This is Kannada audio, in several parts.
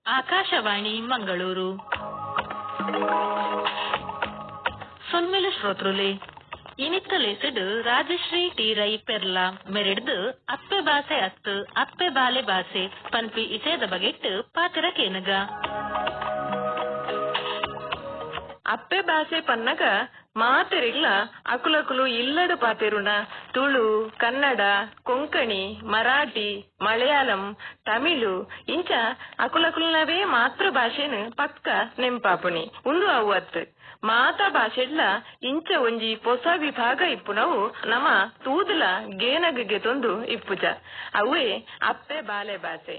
ಆಕಾಶವಾಣಿ ಮಂಗಳೂರು. ಸೊನ್ಮೆಲು ಶ್ರೋತೃಲೆ ಇನಿತ್ತಲೇಸಿಡ್ ರಾಜಶ್ರೀ ಟಿ ರೈ ಪೆರ್ಲ ಮೆರೆಡ್ದು ಅಪ್ಪೆ ಬಾಸೆ ಅತ್ತು ಅಪ್ಪೆ ಬಾಲೆ ಬಾಸೆ ಪನ್ಪಿ ಇಸೇದ ಬಗೆಟ್ ಪಾತೆರ ಕೇನಗ ಅಪ್ಪೆ ಭಾಷೆ ಪನ್ನಗ ಮಾತೆರಿಗ್ಲ ಅಕುಲಕುಲು ಇಲ್ಲಡು ಪಾತೆರುಣ ತುಳು, ಕನ್ನಡ, ಕೊಂಕಣಿ, ಮರಾಠಿ, ಮಲಯಾಳಂ, ತಮಿಳು ಇಂಚ ಅಕುಲಕುಲ್ನವೇ ಮಾತೃ ಭಾಷೆನ್ ಪಕ್ಕ ನೆಂಪಾಪುನಿ ಉಂದು ಅವತ್ತು ಮಾತಾ ಭಾಷೆಡ್ಲ ಇಂಚ ಒಂಜಿ ಹೊಸ ವಿಭಾಗ ಇಪ್ಪುನವು ನಮ ತೂದಲ ಗೇನಗ್ಗೆ ತೊಂದು ಇಪ್ಪುಜ ಅವೇ ಅಪ್ಪೆ ಬಾಲೆ ಭಾಷೆ.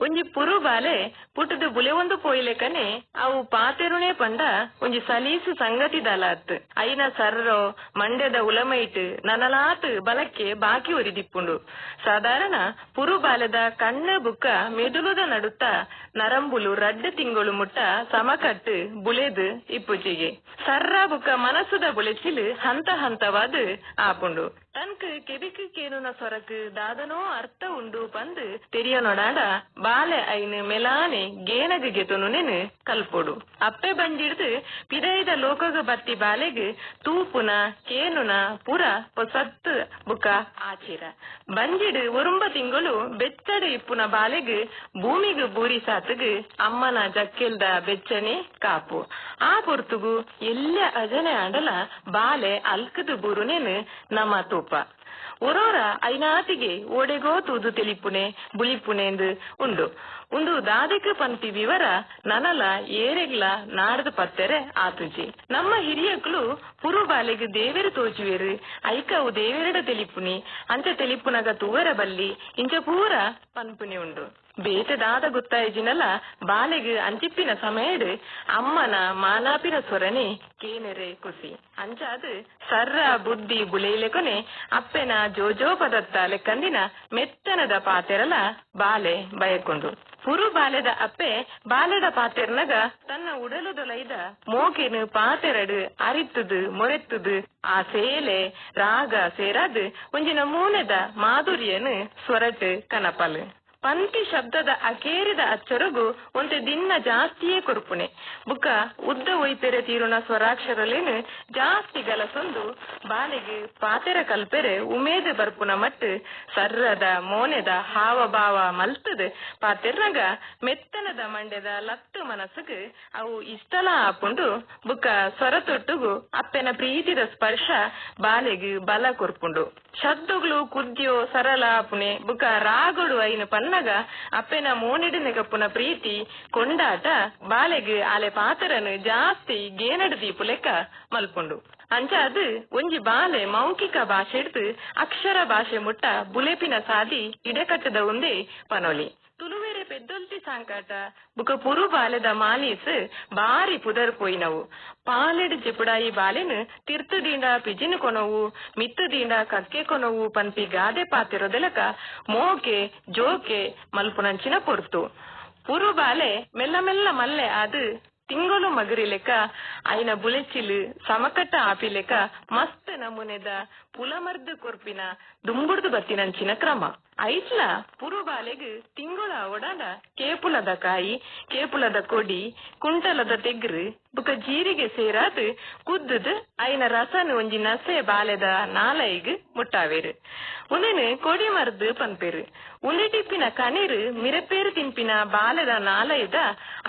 ಒಂಜಿ ಪುರು ಬಾಲೆ ಪುಟ್ಟದು ಬುಲೆ ಒಂದು ಪೋಯ್ಲೆಕನೆ ಅವು ಪಾತೆರುಣೆ ಪಂಡ ಒಂಜಿ ಸಲೀಸು ಸಂಗತಿ ದಲಾತ್ ಐನ ಸರ್ರೋ ಮಂಡ್ಯದ ಉಲಮೈಟ್ ನನಲಾತ್ ಬಲಕ್ಕೆ ಬಾಕಿ ಒರಿದಿಪ್ಪುಂಡು. ಸಾಧಾರಣ ಪುರು ಬಾಲೆದ ಕಣ್ಣ ಬುಕ್ಕ ಮೆದುಳುದ ನಡುತ್ತ ನರಂಬುಲು ರಡ್ಡು ತಿಂಗಳು ಮುಟ್ಟ ಸಮಕಟ್ಟು ಬುಲೆದು ಇಪ್ಪುಚಿಗೆ ಸರ್ರ ಬುಕ್ಕ ಮನಸ್ಸುದ ಬುಲೆಚಿಲ್ ಹಂತ ಹಂತವಾದ್ ಆಪುಂಡು. ತನ್ಕ್ ಕೆಬಿಕ್ ಕೇನುನ ಸೊರಕ್ ದಾದನೋ ಅರ್ಥ ಉಂಡು ಪಂದ್ ತೆರಿಯನೊಡಾಡ ಬಾಲೆ ಐನ್ ಮೆಲಾನೆ ಗೇನಗೆ ತೊನುನೆನ್ ಕಲ್ಪೊಡು. ಅಪ್ಪೆ ಬಂಜಿಡ್ದು ಪಿದೈದ ಲೋಕಗ ಬತ್ತಿ ಬಾಲೆಗ್ ತೂಪುನ ಕೇನುನ ಪುರ ಪೊಸತ್ ಬುಕ ಆಚಿರ ಬಂಜಿಡ್ ಒರುಂಬ ತಿಂಗಳು ಬೆಚ್ಚಡ ಇಪ್ಪುನ ಬಾಲೆಗ್ ಭೂಮಿಗ್ ಬೂರಿ ಸಾತ್ಗ್ ಅಮ್ಮನ ಜಕ್ಕೆಲ್ದ ಬೆಚ್ಚನೆ ಕಾಪು ಆ ಪೊರ್ತುಗು ಎಲ್ಲ ಅಜನೆ ಆಂಡಲ ಬಾಲೆ ಅಲ್ಕದು ಬೂರುನೆನ್ ನಮ ತೂಪ ಒರೋರ ಐನಾತಿಗೆ ಓಡೆಗೋ ತೂದು ತೆಲಿಪುನೆ ಬುಳಿಪುನೆಂದು ಉಂಡು ಉಂದು ದಾದಿಕ ಪಂಪಿ ವಿವರ ನನಲ ಏರೆಗ್ಲ ನಾಡ್ದು ಪತ್ತೆರೆ ಆತುಜಿ. ನಮ್ಮ ಹಿರಿಯಕ್ಲು ಪುರು ಬಾಲೆಗ್ ದೇವೆರು ತೋಜುವೆರು ಐಕವು ದೇವೆರಡ ತೆಲಿಪುನಿ ಅಂಚ ತೆಲಿಪುನಗ ತೂವರ ಬಲ್ಲಿ ಇಂಚ ಪೂರ ಪನ್ಪುನಿ ಉಂಡು. ಬೇಟೆದಾದ ಗುತ್ತಾಯಿಜಿನಲ ಬಾಲೆಗ್ ಅಂಚಿಪ್ಪಿನ ಸಮಯಡ್ ಅಮ್ಮನ ಮಾನಾಪಿನ ಸೊರನೆ ಕೇನೆರೆ ಕುಸಿ ಅಂಚಾದ್ ಸರ್ರ ಬುದ್ಧಿ ಬುಲೆಯಿಲೆ ಕೊನೆ ಅಪ್ಪೆನ ಜೋಜೋ ಪದತ್ತ ಲೆಕ್ಕಂದಿನ ಮೆತ್ತನದ ಪಾತೆರಲ ಬಾಲೆ ಬಯಕೊಂಡು ಪುರು ಬಾಲೆದ ಅಪ್ಪೆ ಬಾಲೆದ ಪಾತೆರ್ನಗ ತನ್ನ ಉಡಲುದೊಲೈದ ಮೋಕೆನು ಪಾತೆರಡು ಅರಿತುದು ಮೊರೆತ್ತುದು ಆ ಸೇಲೆ ರಾಗ ಸೇರಾದ್ ಒಂಜಿನ ಮೂನೆದ ಮಾಧುರ್ಯನ್ ಸ್ವರಟ್ ಕನಪಲ್ ಪಂತಿ ಶಬ್ದದ ಅಕೇರಿದ ಅಚ್ಚರಗು ಒಂತೆ ದಿನ ಜಾಸ್ತಿಯೇ ಕೊರ್ಪುನೆ ಬುಕ್ಕ ಉದ್ದ ಒಯ್ಪೆರೆ ತೀರುನ ಸ್ವರಾಕ್ಷರಲೇನು ಜಾಸ್ತಿ ಗಲಸೊಂದು ಬಾಲೆಗೆ ಪಾತೆರ ಕಲ್ಪೆರೆ ಉಮೇದೆ ಬರ್ಪುನ ಮಟ್ ಸರ್ರದ ಮೋನೆದ ಹಾವ ಭಾವ ಮಲ್ತದ್ ಪಾತೆರ್ನಗ ಮೆತ್ತನದ ಮಂಡ್ಯದ ಲತ್ತು ಮನಸ್ಸುಗ್ ಅವು ಇಷ್ಟಲ ಆಪುಂಡು ಬುಕ್ಕ ಸ್ವರತೊಟ್ಟುಗು ಅಪ್ಪೆನ ಪ್ರೀತಿದ ಸ್ಪರ್ಶ ಬಾಲೆಗ್ ಬಲ ಕೊರ್ಪುಂಡು. ಶಬ್ದಗಳು ಕುದ್ಯೋ ಸರಳ ಆಪುನೆ ಬುಕ್ಕ ರಾಗೊಡು ಐನು ಪನ್ನಗ ಅಪ್ಪೆನ ಮೋನಿಡಿನ ಕಪ್ಪುನ ಪ್ರೀತಿ ಕೊಂಡಾಟ ಬಾಲೆಗ್ ಆಲೆ ಪಾತರನು ಜಾಸ್ತಿ ಗೇನಡು ದೀಪು ಲೆಕ್ಕ ಮಲ್ಪುಂಡು. ಅಂಚಾದ್ ಒಂಜಿ ಬಾಲೆ ಮೌಖಿಕ ಭಾಷೆ ಹಿಡ್ದು ಅಕ್ಷರ ಭಾಷೆ ಮುಟ್ಟ ಬುಲೆಪಿನ ಸಾದಿ ಇಡೆಕಟ್ಟದ ಒಂದೇ ಪನೊಲಿ. ತುಳುವೆರೆ ಪೆದ್ದೊಲ್ತಿ ಸಾಂಕಾಟ ಬುಕ ಪುರು ಬಾಲೆದ ಮಾಲೀಸ್ ಬಾರಿ ಪುದರ್ ಪೋಯಿನವು ಪಾಲೆಡ್ ಚಿಪುಡಾಯಿ ಬಾಲೆನ್ ತಿರ್ತುದೀಂಡ ಪಿಜಿನ್ ಕೊನವು ಮಿತ್ತುದೀಂಡ ಕಕ್ಕೆ ಕೊನವು ಪನ್ಪಿ ಗಾದೆ ಪಾತಿರೋದೆಲಕ ಮೋಕೆ ಜೋಕೆ ಮಲ್ಪುನಂಚಿನ ಪೊರ್ತು ಪುರು ಬಾಲೆ ಮೆಲ್ಲ ಮೆಲ್ಲ ಮಲ್ಲೆ ಆದ್ ತಿಂಗಳು ಮಗರಿ ಲೆಕ್ಕ ಐನ ಬುಲೆಚಿಲ್ ಸಮಕಟ್ಟ ಆಪಿ ಲೆಕ್ಕ ಮಸ್ತ್ ನಮೂನೆದ ಪುಲಮರ್ದು ಕೊರ್ಪಿನ ದುಂಬುಡ್ದು ಬತ್ತಿನಂಚಿನ ಕ್ರಮ ಐಟ್ಲ ಪುರು ಬಾಲೆಗ್ ತಿಂಗಳ ಒಡಾಡ ಕೇಪುಲದ ಕಾಯಿ ಕೇಪುಲದ ಕೊಡಿ ಕುಂಟಲದ ತೆಗ್ರು ಬುಕ ಜೀರಿಗೆ ಸೇರಾದ್ ಕುದ್ದುದ್ ಐನ ರಸನ್ ಒಂಜಿ ನಸೆ ಬಾಲೆದ ನಾಲೈಗ್ ಮುಟ್ಟಾವೇರು ಉಂದೆನ್ ಕೊಡಿ ಮರ್ದು ಪನ್ಪೇರು ಉಂಡಿಟಿಪ್ಪಿನ ಕಣೀರು ಮಿರಪೇರು ತಿಂಪಿನ ಬಾಲೆದ ನಾಲೈದ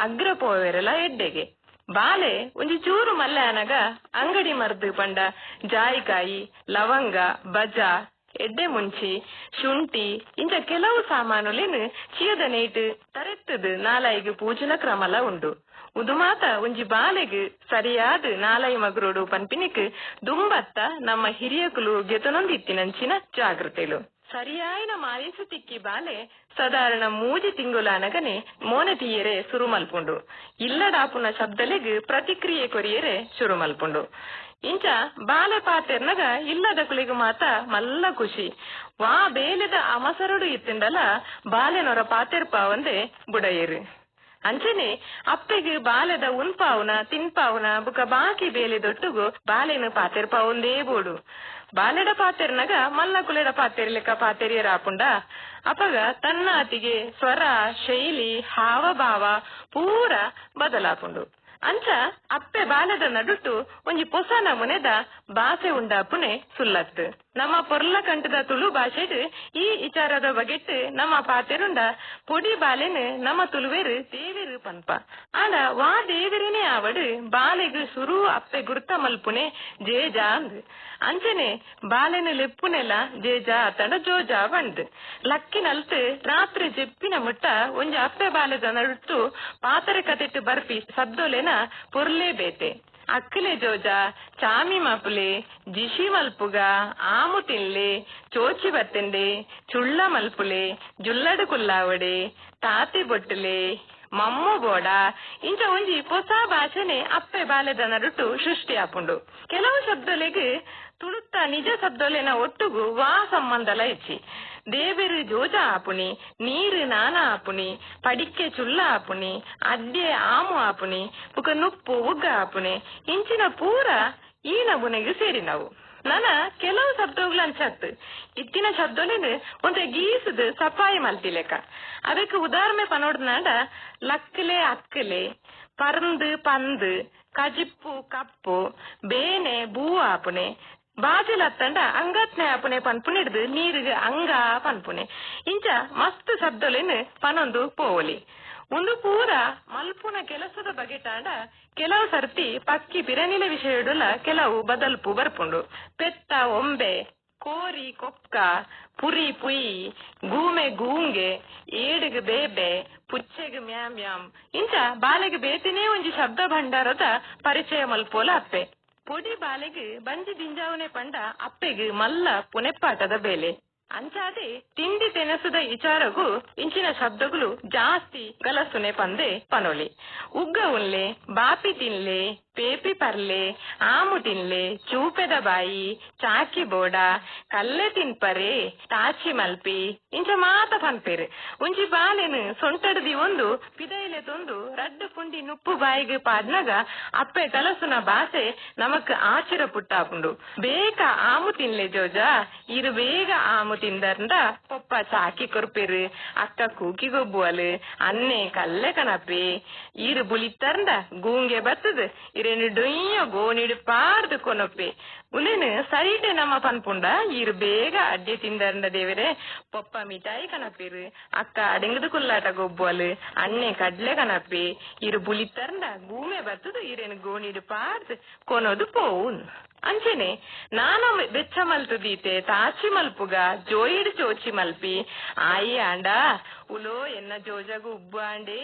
ಅಗ್ರ ಪೋವೆರಲ ಎಡ್ಡೆಗೆ ಬಾಲೆ ಒಂಜಿ ಚೂರು ಮಲ್ಲೆ ಅನಗ ಅಂಗಡಿ ಮರ್ದು ಪಂಡ ಜಾಯಿಕಾಯಿ ಲವಂಗ ಬಜ ಎಡ್ಡೆ ಮುಂಚಿ ಶುಂಠಿ ಇಂಚ ಕೆಲವು ಸಾಮಾನುಲೆನ್ ಚೀಯದ ನೇಟ್ ತರೆತ್ತದ್ ನಾಲೈಗ್ ಪೂಜನ ಕ್ರಮಲ ಉಂಡು. ಉದು ಮಾತ ಒಂಜಿ ಬಾಲೆಗ್ ಸರಿಯಾದ ನಾಲೈ ಮಗರೋಡು ಪನ್ಪಿನಿಕ್ ದುಂಬತ್ತ ನಮ್ಮ ಹಿರಿಯಕುಲು ಗೆತನೊಂದಿತ್ತಿನಂಚಿನ ಜಾಗೃತೆಲು ಸರಿಯಾಯಿನ ಮಾಯಸು ತಿಕ್ಕಿ ಬಾಲೆ ಸಾಧಾರಣ ಮೂಜಿ ತಿಂಗುಲಾನಗನೆ ಮೋನೆ ತೀಯರೆ ಸುರು ಮಲ್ಪುಂಡು ಇಲ್ಲಡಾಪುನ ಶಬ್ದಲೆಗ್ ಪ್ರತಿಕ್ರಿಯೆ ಕೊರಿಯರೆ ಶುರು ಮಲ್ಪುಂಡು. ಇಂಚ ಬಾಲೆ ಪಾತೆರ್ನಗ ಇಲ್ಲದ ಕುಳಿಗು ಮಾತ ಮಲ್ಲ ಖುಷಿ ವಾ ಬೇಲೆದ ಅಮಸರಡು ಇತ್ತಿಂಡಲ ಬಾಲೆನೊರ ಪಾತೆರ್ಪ ಒಂದೇ ಬುಡಯೇರು ಅಂಚನೆ ಅಪ್ಪೆಗೆ ಬಾಲೆದ ಉನ್ಪಾವುನ ತಿನ್ಪಾವುನ ಬುಕ ಬಾಕಿ ಬೇಲೆದೊಟ್ಟುಗು ಬಾಲೆನ ಪಾತೆರ್ಪಾವುಂದೇ ಬೋಡು. ಬಾಲೆಡ ಪಾತೆರ್ನಗ ಮಲ್ಲ ಕುಲೆಡ ಪಾತೆರ್ ಲೆಕ್ಕ ಪಾತೆರಿಯರ ಆಪುಂಡ ಅಪಗ ತನ್ನ ಅತಿಗೆ ಸ್ವರ ಶೈಲಿ ಹಾವಭಾವ ಪೂರ ಬದಲಾಪುಂಡು. ಅಂಚ ಅಪ್ಪೆ ಬಾಲೆದ ನಡುಟ್ಟು ಒಂಜಿ ಪೊಸ ನಮುನೆದ ಭಾಷೆ ಉಂಡಾಪುನೆ ಸುಲ್ಲತ್ತು. ನಮ್ಮ ಪೊರ್ಲ ಕಂಟದ ತುಳು ಭಾಷೆಡ್ ಈ ವಿಚಾರದ ಬಗೆಟ್ ನಮ್ಮ ಪಾತೆರುಂಡ ಪೊಡಿ ಬಾಲೆನ್ ನಮ್ಮ ತುಳುವೇರು ದೇವೇರು ಪನ್ಪ ಆಂಡ ವಾ ದೇವರೇನೆ ಆವಡ್ ಬಾಲೆಗ್ ಸುರು ಅಪ್ಪೆ ಗುರ್ತ ಮಲ್ಪುನೆ ಜೇಜಾ ಅಂದ್. ಅಂಚನೆ ಬಾಲೆನ ಲೆಪ್ಪುನೆಲ ಜೇಜಾ ಅತಂಡ ಜೋಜಾ ಬಂದ್. ಲಕ್ಕಿನಲ್ತ್ ರಾತ್ರಿ ಜೆಪ್ಪಿನ ಮುಟ್ಟ ಒಂಜಿ ಅಪ್ಪೆ ಬಾಲೆದ ನಡುಟ್ಟು ಪಾತರೆ ಕತೆಟ್ ಬರ್ಪಿ ಸದ್ದೊಲೆನ ಪೊರ್ಲೇ ಬೇತೆ. ಅಕ್ಕಲೆ ಜೋಜ ಚಾಮಿ ಮಪುಲೆ ಜಿಶಿ ಮಲ್ಪುಗ ಆಮು ತಿನ್ಲೆ ಚೋಚಿ ಬತ್ತೆಂಡೆ ಚುಳ್ಳ ಮಲ್ಪುಲೆ ಜುಲ್ಲಡು ಕುಲ್ಲಾವಡೆ ತಾತಿ ಬೊಟ್ಟುಲೆ ಮಮ್ಮು ಬೋಡ ಇಂಚ ಒಂಜಿ ಹೊಸ ಭಾಷೆನೆ ಅಪ್ಪೆ ಬಾಲೆದ ನಡುಟು ಸೃಷ್ಟಿ ಆಪುಂಡು. ಕೆಲವು ಶಬ್ದಲೆಗ್ ತುಳುತ್ತ ನಿಜ ಶಬ್ದಲೆನ ಒಟ್ಟುಗು ವಾ ಸಂಬಂಧಲ ಇಚ್ಚಿ. ದೇವೆರು ಜೋಜ ಆಪುನಿ, ನೀರು ನಾನ ಆಪುನಿ, ಪಡಿಕೆ ಚುಳ್ಳ ಆಪುನಿ, ಅಡ್ಡೆ ಆಮು ಆಪುನಿ, ಬುಕ ನುಪ್ಪು ಉಗ್ಗ ಆಪುನಿ ಇಂಚಿನ ಪೂರ ಈ ನಮೂನೆಗೆ ಸೇರಿನವು. ನನ ಕೆಲವು ಶಬ್ದಗಳು ಅಂಚತ್ ಇತ್ತಿನ ಶಬ್ದಲೇನು ಒಂತೆ ಗೀಸದ್ ಸಫಾಯಿ ಮಲ್ತಿಲೆಕ. ಅದಕ್ಕೆ ಉದಾಹರಣೆ ಪನೋಡ್ನಾಡ ಲಕ್ಕಲೆ ಅಕ್ಕಲೆ, ಪರಂದು ಪಂದು, ಕಜಿಪ್ಪು ಕಪ್ಪು, ಬೇನೆ ಬೂ ಆಪುನೆ, ಬಾಜಲ್ ಅತ್ತಂಡ ಅಂಗತ್ನೆ ಆಪುನೆ ಪನ್ಪುನಿಡ್ದು ನೀರಿಗೆ ಅಂಗ ಪನ್ಪುನೆ ಇಂಚ ಮಸ್ತ್ ಶಬ್ದಲೇನು ಪನೊಂದು ಪೋವಲಿ. ಒಂದು ಪೂರ ಮಲ್ಪುನ ಕೆಲಸದ ಬಗೆಟಾಂಡ ಕೆಲವು ಸರ್ತಿ ಪಕ್ಕಿ ಪಿರನಿಲ ವಿಷಯಡುಲ ಕೆಲವು ಬದಲ್ಪು ಬರ್ಪುಂಡು. ಪೆತ್ತ ಒಂಬೆ, ಕೋರಿ ಕೊಕ್ಕ, ಪುರಿ ಪುಯಿ, ಗೂಮೆ ಗೂಂಗೆ, ಏಡಿಗೆ ಬೇಬೆ, ಪುಚ್ಚೆಗೆ ಮ್ಯಾಮ್ ಮ್ಯಾಮ್ ಇಂಚ ಬಾಲೆಗೆ ಬೇತಿನೇ ಒಂಜಿ ಶಬ್ದ ಭಂಡಾರದ ಪರಿಚಯ ಮಲ್ಪೋಲ ಅಪ್ಪೆ. ಪೊಡಿ ಬಾಲೆಗ್ ಬಂಜಿ ದಿಂಜಾವನೆ ಪಂಡ ಅಪ್ಪೆಗ್ ಮಲ್ಲ ಪುನೆಪ್ಪಾಟದ ಬೇಲೆ. ಅಂಚಾದೆ ತಿಂಡಿ ತೆನಸುದ ವಿಚಾರಗೂ ಇಂಚಿನ ಶಬ್ದಗಳು ಜಾಸ್ತಿ ಗಲಸುನೆ ಪಂದೆ ಪನೊಲಿ. ಉಗ್ಗ ಉನ್ಲೆ, ಬಾಪಿ ತಿನ್ಲೆ, ಪೇಪಿ ಪರ್ಲೆ, ಆಮು ತಿನ್ಲೆ, ಚೂಪೆದ ಬಾಯಿ, ಚಾಕಿ ಬೋಡ, ಕಲ್ಲೆ ತಿನ್ಪರೆ, ತಾಚಿ ಮಲ್ಪಿ ಇಂಚ ಮಾತ ಪನ್ಪೇರು. ಒಂಜಿ ಬಾಲೆನು ಸೊಂಟಡದಿ ಒಂದು ಪಿದೈಲೆ ತೊಂದು ರಡ್ಡು ಪುಂಡಿ ನುಪ್ಪು ಬಾಯಿಗೆ ಪಾಡ್ನಾಗ ಅಪ್ಪೆ ಕಲಸುನ ಭಾಷೆ ನಮಕ್ ಆಚಿರ ಪುಟ್ಟಾಪುಂಡು. ಬೇಗ ಆಮು ತಿನ್ಲೆ ಜೋಜಾ, ಇರು ಬೇಗ ಆಮು ತಿಂದರ್ಂದ ಪೊಪ್ಪ ಚಾಕಿ ಕೊರ್ಪೇರು, ಅಕ್ಕ ಕೂಕಿ ಗೊಬ್ಬುವಲು, ಅನ್ನೆ ಕಲ್ಲೆ ಕನಪೆ, ಇರು ಬುಳಿತರ್ಂದ ಗೂಂಗೆ ಬತ್ತದ ಇರೇನು ಡೊಯ್ಯೋ ಗೋಣಿಡು ಪಾರ್ದು ಕೊನೊಪ್ಪೆ ಉಲೇನು ಸೈಟೆ ನಮ್ಮ ಪನ್ಪುಂಡ ಇರು ಬೇಗ ಅಡ್ಡೆ ತಿಂದರ್ಂದ ದೇವರೆ ಪೊಪ್ಪ ಮಿಠಾಯಿ ಕನಪೇರು, ಅಕ್ಕ ಅಡೆಂಗದು ಕುಲ್ಲಾಟ ಗೊಬ್ಬುವಲು, ಅನ್ನೆ ಕಡ್ಲೆ ಕನಪೆ, ಇರು ಬುಳಿತರ್ಂದ ಗೂಮೆ ಬತ್ತದು ಇರೇನು ಗೋಣಿಡು ಪಾರ್ದು ಕೊನೋದು ಪೋವುನ್. ಅಂಚೆನೆ ನಾನು ಬೆಚ್ಚ ಮಲ್ತು ದೀತೆ ತಾಚಿ ಮಲ್ಪುಗ ಜೋಯಿಡು ಚೋಚಿ ಮಲ್ಪಿ ಆಯಿ ಆಂಡ ಉಲೋ ಎನ್ನ ಜೋಜಗು ಉಬ್ಬು ಆಂಡೆ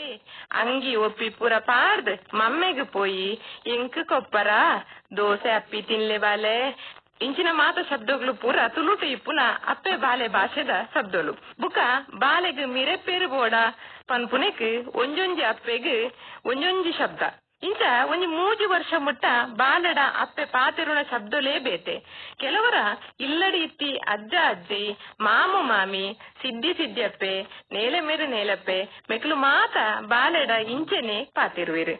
ಅಂಗಿ ಒಪ್ಪಿ ಪುರ ಪಾರ್ದ್ ಮಮ್ಮೆಗೆ ಪೋಯಿ ಎಂಕ್ ಕೊಪ್ಪರ ದೋಸೆ ಅಪ್ಪಿ ತಿನ್ಲೆ ಬಾಲೆ ಇಂಚಿನ ಮಾತ ಶಬ್ದಗಳು ಪೂರ ತುಳುಟು ಇಪ್ಪುನ ಅಪ್ಪೆ ಬಾಲೆ ಭಾಷೆದ ಶಬ್ದಗಳು. ಬುಕ ಬಾಲೆಗ್ ಮಿರೆಪ್ಪೇರು ಬೋಡ ಪನ್ಪುನೆಕ್ ಒಂಜೊಂಜಿ ಅಪ್ಪೆಗ್ ಒಂಜೊಂಜಿ ಶಬ್ದ. ಇಂಚ ಒಂಜಿ 3 ವರ್ಷ ಮುಟ್ಟ ಬಾಲಡ ಅಪ್ಪೆ ಪಾತೆರುಣ ಶಬ್ದಲೇ ಬೇತೆ. ಕೆಲವರ ಇಲ್ಲಡಿ ಇತ್ತಿ ಅಜ್ಜ ಅಜ್ಜಿ, ಮಾಮು ಮಾಮಿ, ಸಿದ್ದಿ ಸಿದ್ದಿಯಪ್ಪೆ, ನೇಲೆ ಮೇರು ನೇಲಪ್ಪೆ ಮೆಕ್ಲು ಮಾತ ಬಾಲೆಡ ಇಂಚೆನೆ ಪಾತಿರುವಿರು.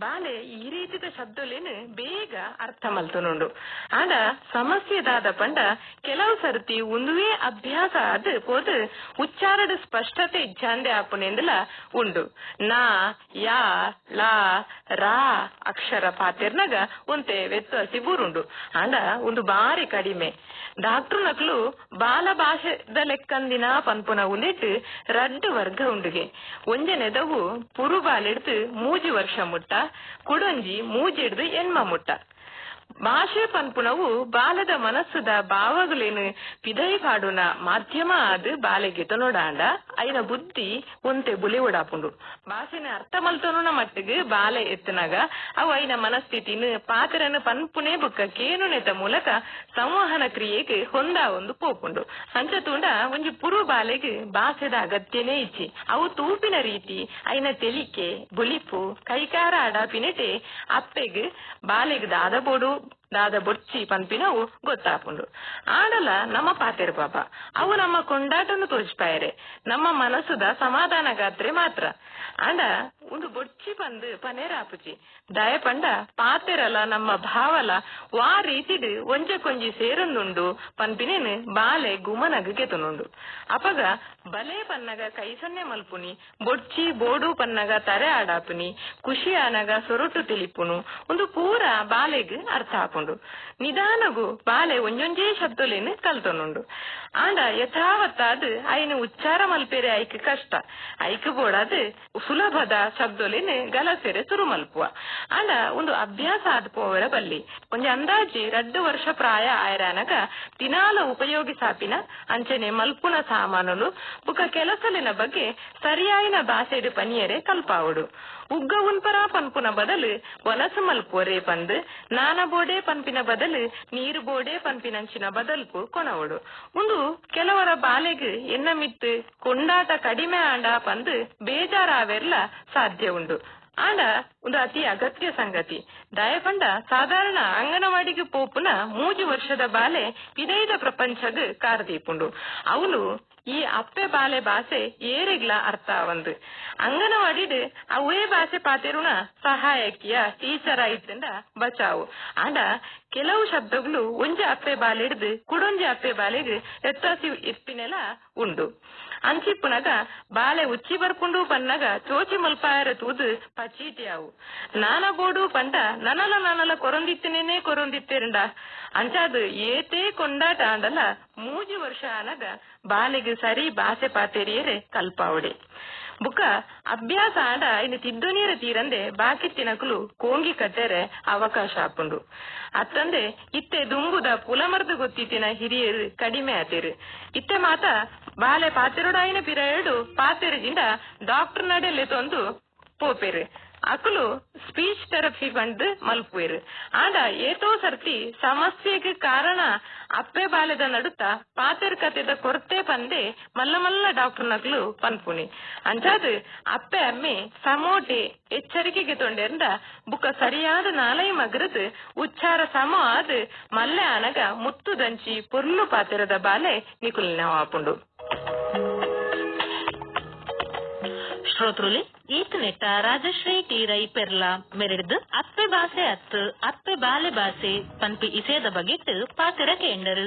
ಬಾಲೆ ಈ ರೀತಿದ ಶಬ್ದಲೇನು ಬೇಗ ಅರ್ಥ ಮಲ್ತುನುಂಡು. ಆಡ ಸಮಸ್ಯೆದಾದ ಪಂಡ ಕೆಲವು ಸರ್ತಿ ಒಂದುವೇ ಅಭ್ಯಾಸ ಅದು ಪೋದು ಉಚ್ಚಾರಡ ಸ್ಪಷ್ಟತೆ ಇಚ್ಛಾಂದೆ ಆಪುನೆಂದಲ ಉಂಡು. ನಾ ಯಾ ಲಾ ರಾ ಅಕ್ಷರ ಪಾತೆರ್ನಾಗ ಒಂತೆ ವ್ಯತ್ಯಾಸ ಬೂರುಂಡು. ಆಂಡ ಒಂದು ಬಾರಿ ಕಡಿಮೆ. ಡಾಕ್ಟರ್ ನಕ್ಲು ಬಾಲ ಭಾಷೆದ ಲೆಕ್ಕಂದಿನ ಪನ್ಪುನ ಉಂದಿಟ್ಟು ರಡ್ಡು ವರ್ಗ ಉಂಡುಗೆ. ಒಂಜನೆದವು ಪುರು ಬಾಲೆಡ್ದು 3 ವರ್ಷ ಮುಟ್ಟ, ಕುಡೊಂಜಿ ಮೂಜಿಡ್ದು ಎನ್ಮ ಮುಟ್ಟ. ಭಾಷೆ ಪನ್ಪುನವು ಬಾಲದ ಮನಸ್ಸುದ ಭಾವಗಳೇನು ಪಿದೈ ಪಾಡುನ ಮಾಧ್ಯಮ ಅದು ಬಾಲೆಗೆ ತೊನೊಡಾಂಡ ಐನ ಬುದ್ಧಿ ಒಂತೆ ಬುಲೆ ಓಡಾಪುಂಡು. ಭಾಷೆನ ಅರ್ಥ ಮಲ್ತೊನುನ ಮಟ್ಟಿಗೆ ಬಾಲೆ ಎತ್ತನಾಗ ಅವು ಐನ ಮನಸ್ಥಿತಿನ ಪಾತ್ರನ ಪನ್ಪುನೆ ಬುಕ್ಕ ಕೇನುನೆತ ಮೂಲಕ ಸಂವಹನ ಕ್ರಿಯೆಗೆ ಹೊಂದ ಒಂದು ಪೋಪುಂಡು. ಅಂಚತುಂಡ ಒಂಜಿ ಪುರು ಬಾಲೆಗೆ ಭಾಷೆದ ಅಗತ್ಯನೇ ಇಚ್ಚಿ ಅವು ತೂಪಿನ ರೀತಿ ಐನ ತೆಲಿಕೆ ಬುಲಿಪು ಕೈಕಾರ ಆಡಾಪಿನೆಟೆ ಅಪ್ಪೆಗ್ ಬಾಲೆಗ್ ದಾದ ಬೋಡು ದಾದ ಬೊಡ್ಚಿ ಪನ್ಪಿನವು ಗೊತ್ತಾಪುಂಡು. ಆಂಡಲ ನಮ್ಮ ಪಾತೆರು ಪಾಪ ಅವು ನಮ್ಮ ಕೊಂಡಾಟನು ತೋಜ್ಪಾಯರೆ ನಮ್ಮ ಮನಸ್ಸುದ ಸಮಾಧಾನ ಗಾತ್ರೆ ಮಾತ್ರ. ಆಂಡ ಒಂದು ಬೊಡ್ಚಿ ಪಂದು ಪನೇರಾಪುಚಿ ದಯ ಪಂಡ ಪಾತೆರಲ ನಮ್ಮ ಭಾವಲ ವಾ ರೀತಿಡ್ ಒಂಜೆ ಕೊಂಜಿ ಸೇರೊಂದುಂಡು ಪನ್ಪಿನೇನು ಬಾಲೆ ಗುಮನಗ ಗೆತನುಂಡು. ಅಪಗ ಬಲೆ ಪನ್ನಗ ಕೈಸನ್ನೆ ಮಲ್ಪುನಿ, ಬೊಡ್ಚಿ ಬೋಡು ಪನ್ನಗ ತರೆ ಆಡಾಪುನಿ, ಖುಷಿ ಆನಗ ಸೊರಟು ತಿಳಿಪುನು ಒಂದು ಪೂರ ಬಾಲೆಗ್ ಅರ್ಥ ಆಪುಂಡು. ನಿಧಾನಗು ಬಾಲೆ ಒಂಜೊಂಜೇ ಶಬ್ದಲೇನು ಕಲ್ತೊನುಂಡು. ಆಂಡ ಯಥಾವತ್ತಾದ್ ಐನು ಉಚ್ಚಾರ ಮಲ್ಪೆರೆ ಐಕ್ ಕಷ್ಟ, ಐಕ್ ಬೋಡಾದ್ ಸುಲಭದ ಶಬ್ದಲೇನು ಗಲಸೆರೆ ಸುರು ಮಲ್ಪುವ. ಆಂಡ ಒಂದು ಅಭ್ಯಾಸ ಆದ್ ಪೋವರ ಬಲ್ಲಿ ಒಂಜಿ ಅಂದಾಜಿ 2 ವರ್ಷ ಪ್ರಾಯ ಆಯ್ರಾನಗ ದಿನಾಲ ಉಪಯೋಗಿಸಾಪಿನ ಅಂಚನೆ ಮಲ್ಪುನ ಸಾಮಾನುಲು ಬುಕ ಕೆಲಸಲಿನ ಬಗ್ಗೆ ಸರಿಯಾಯಿನ ಭಾಷೆಡ್ ಪನಿಯರೆ ಕಲ್ಪಾವುಡು. ಉಗ್ಗ ಉನ್ಪರ ಪನ್ಪುನ ಬದಲು ಒನಸು ಮಲ್ಪುವರೆ ಪಂದ್ ನಾನ ಬೋಡೆ ಪನ್ಪಿನ ಬದಲು ನೀರು ಬೋಡೆ ಪನ್ಪಿನಂಚಿನ ಬದಲ್ಪು ಕೊನವುಡು. ಒಂದು ಕೆಲವರ ಬಾಲೆಗ್ ಎನ್ನ ಮಿತ್ತು ಕೊಂಡಾಟ ಕಡಿಮೆ ಆಂಡ ಪಂದ್ ಬೇಜಾರಾವೆರ್ಲ ಸಾಧ್ಯ ಉಂಡು. ಆಂಡ ಒಂದು ಅತಿ ಅಗತ್ಯ ಸಂಗತಿ ದಯಪಂಡ ಸಾಧಾರಣ ಅಂಗನವಾಡಿಗೆ ಪೋಪುನ 3 ವರ್ಷದ ಬಾಲೆ ವಿನೈದ ಪ್ರಪಂಚಗ್ ಕಾರ್ದೀಪುಂಡು. ಅವನು ಈ ಅಪ್ಪೆ ಬಾಲೆ ಭಾಷೆ ಏರೆಗ್ಲ ಅರ್ಥ ಅವಂದು ಅಂಗನವಾಡಿಡ್ ಅವೇ ಭಾಷೆ ಪಾತೆರುಣ ಸಹಾಯಕಿಯ ಟೀಚರ್ ಆಯ್ತಂಡ ಬಚಾವು. ಆಂಡ ಕೆಲವು ಶಬ್ದಗಳು ಒಂಜೆ ಅಪ್ಪೆ ಬಾಲೆ ಹಿಡ್ದು ಕುಡೊಂಜೆ ಅಪ್ಪೆ ಬಾಲೆಗ್ ವ್ಯತ್ಯಾಸ ಇರ್ಪಿನೆಲ ಉಂಡು. ಅಂಚಿಪ್ಪುನಗ ಬಾಲೆ ಉಚ್ಚಿ ಬರ್ಪುಂಡು ಪನ್ನಗ ಚೋಚಿ ಮಲ್ಪಾಯರ ತೂದು ಪಚೀಟಿಯಾವು. ನಾನ ಬೋಡು ಪಂಡ ನನಲ ಕೊರೊಂದಿತ್ತೇನೆ ಕೊರೊಂದಿತ್ತೇರಂಡ ಅಂಚಾದು ಏತೇ ಕೊಂಡಾಟ ಆಂಡಲ 3 ವರ್ಷ ಆನಗ ಬಾಲೆಗ್ ಸರಿ ಭಾಷೆ ಪಾತೆರಿಯರೆ ಕಲ್ಪಾವಡೆ. ಬುಕ ಅಭ್ಯಾಸ ಆಡ ಇನ್ನು ತಿದ್ದು ನೀರು ತೀರಂದೆ ಬಾಕಿ ತಿನಕಲು ಕೋಂಗಿ ಕಟ್ಟೆರೆ ಅವಕಾಶ ಆಪುಂಡು. ಅತ್ತಂದೆ ಇತ್ತೆ ದುಂಬುದ ಪುಲಮರ್ದು ಗೊತ್ತಿತ್ತಿನ ಹಿರಿಯರು ಕಡಿಮೆ ಆತೇರು. ಇತ್ತೆ ಮಾತ ಬಾಲೆ ಪಾತೆರುಡಾಯಿನ ಪಿರಯಡು ಪಾತೆರದಿಂದ ಡಾಕ್ಟರ್ ನಡೆಲೆ ತೊಂದು ಪೋಪೇರು ಅಕುಲು ಸ್ಪೀಚ್ ಥೆರಪಿ ಬಂದು ಮಲ್ಪುವೆರು. ಆಂಡ ಏತೋ ಸರ್ತಿ ಸಮಸ್ಯೆಗೆ ಕಾರಣ ಅಪ್ಪೆ ಬಾಲೆದ ನಡುತ್ತ ಪಾತೆರ್ ಕತೆದ ಕೊರತೆ ಪಂದೆ ಮಲ್ಲ ಡಾಕ್ಟರ್ ನಕಲು ಪನ್ಪುನಿ. ಅಂಚಾದ್ ಅಪ್ಪೆ ಅಮ್ಮೆ ಸಮೋಟೆ ಎಚ್ಚರಿಕೆಗೆ ತೊಂಡೆಂದ ಬುಕ ಸರಿಯಾದ ನಾಲೈ ಮಗರದ್ ಉಚ್ಚಾರ ಸಮ ಆದ್ ಮಲ್ಲೆ ಆನಗ ಮುತ್ತು ದಂಚಿ ಪುರ್ಲು ಪಾತೆರದ ಬಾಲೆ ನಿಕುಲಿನ ಆಪುಂಡು. ಶ್ರೋತೃಲಿ ಈತ್ ನೆಟ್ಟ ರಾಜಶ್ರೀ ಟಿ ರೈ ಪೆರ್ಲ ಮೆರೆಡ್ದು ಅಪ್ಪೆ ಭಾಷೆ ಅತ್ತು ಅಪ್ಪೆ ಬಾಲೆ ಭಾಷೆ ಪನ್ಪಿ ಇಸೇದ ಬಗೆಟ್ ಪಾತೆರ ಕೇಂಡರು.